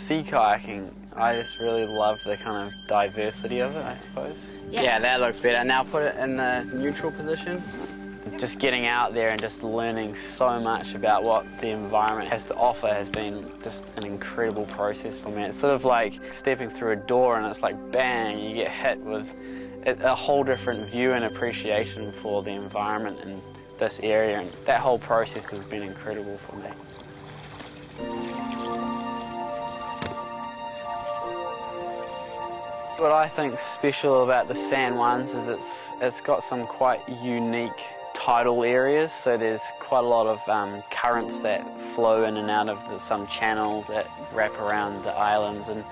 sea kayaking, I just really love the kind of diversity of it, I suppose. Yeah, that looks better. Now put it in the neutral position. Just getting out there and just learning so much about what the environment has to offer has been just an incredible process for me. It's sort of like stepping through a door and it's like bang, you get hit with a whole different view and appreciation for the environment in this area, and that whole process has been incredible for me. What I think's special about the San Juans is it's got some quite unique tidal areas, so there's quite a lot of currents that flow in and out of some channels that wrap around the islands. And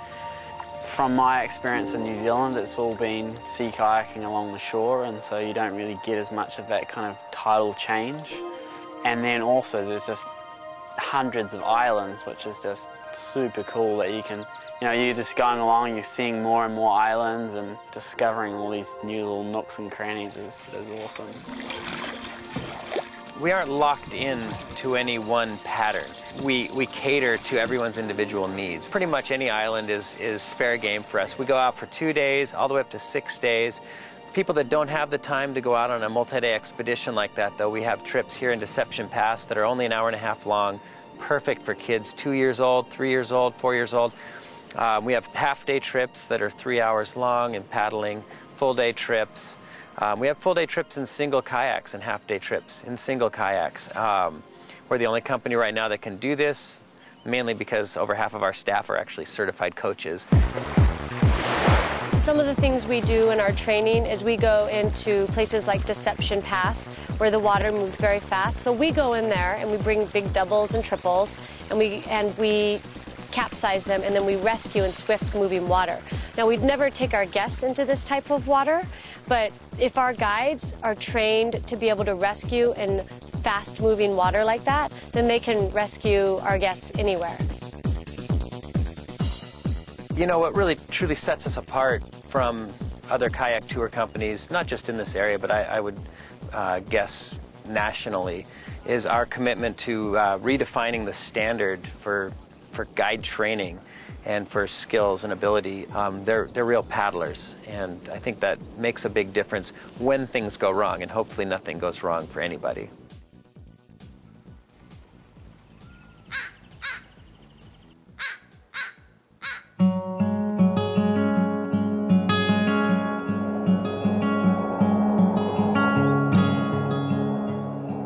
from my experience in New Zealand, it's all been sea kayaking along the shore, and so you don't really get as much of that kind of tidal change. And then also there's just hundreds of islands, which is just super cool that you can, you know, you're just going along, you're seeing more and more islands and discovering all these new little nooks and crannies is awesome. We aren't locked in to any one pattern. We cater to everyone's individual needs. Pretty much any island is fair game for us. We go out for 2 days, all the way up to 6 days. People that don't have the time to go out on a multi-day expedition like that, though, we have trips here in Deception Pass that are only an hour and a half long, perfect for kids 2 years old, 3 years old, 4 years old. We have half-day trips that are 3 hours long and paddling, full-day trips. We have full-day trips in single kayaks and half-day trips in single kayaks. We're the only company right now that can do this, mainly because over half of our staff are actually certified coaches. Some of the things we do in our training is we go into places like Deception Pass, where the water moves very fast. So we go in there and we bring big doubles and triples, and we capsize them, and then we rescue in swift-moving water. Now, we'd never take our guests into this type of water, but if our guides are trained to be able to rescue in fast-moving water like that, then they can rescue our guests anywhere. You know, what really truly sets us apart from other kayak tour companies, not just in this area, but I would guess nationally, is our commitment to redefining the standard for guide training and for skills and ability. They're real paddlers, and I think that makes a big difference when things go wrong, and hopefully nothing goes wrong for anybody.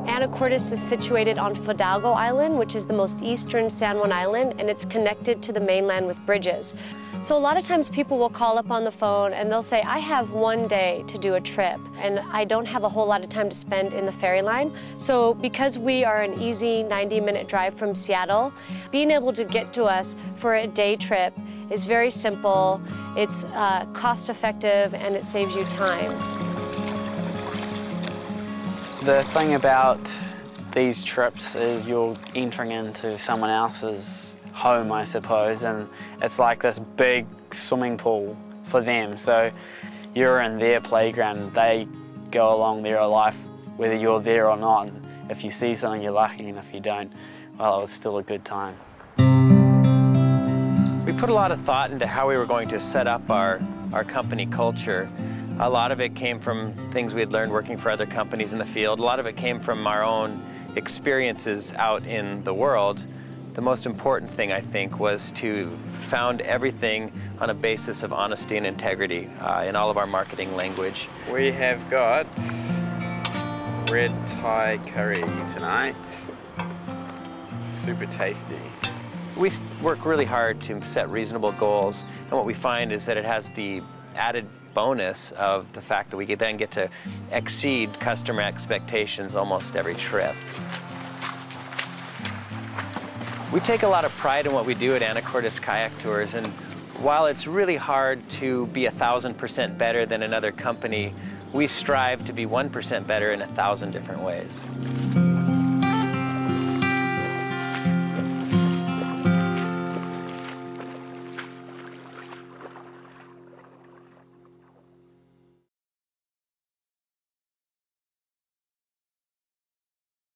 Anacortes is situated on Fidalgo Island, which is the most eastern San Juan Island, and it's connected to the mainland with bridges. So a lot of times people will call up on the phone and they'll say, I have 1 day to do a trip, and I don't have a whole lot of time to spend in the ferry line. So because we are an easy 90-minute drive from Seattle, being able to get to us for a day trip is very simple, it's cost-effective, and it saves you time. The thing about these trips is you're entering into someone else's home, I suppose, and it's like this big swimming pool for them. So you're in their playground, they go along their life whether you're there or not. And if you see something, you're lucky, and if you don't, well, it was still a good time. We put a lot of thought into how we were going to set up our company culture. A lot of it came from things we had learned working for other companies in the field. A lot of it came from our own experiences out in the world. The most important thing, I think, was to found everything on a basis of honesty and integrity in all of our marketing language. We have got red Thai curry tonight. Super tasty. We work really hard to set reasonable goals, and what we find is that it has the added bonus of the fact that we then get to exceed customer expectations almost every trip. We take a lot of pride in what we do at Anacortes Kayak Tours, and while it's really hard to be 1,000% better than another company, we strive to be 1% better in 1,000 different ways.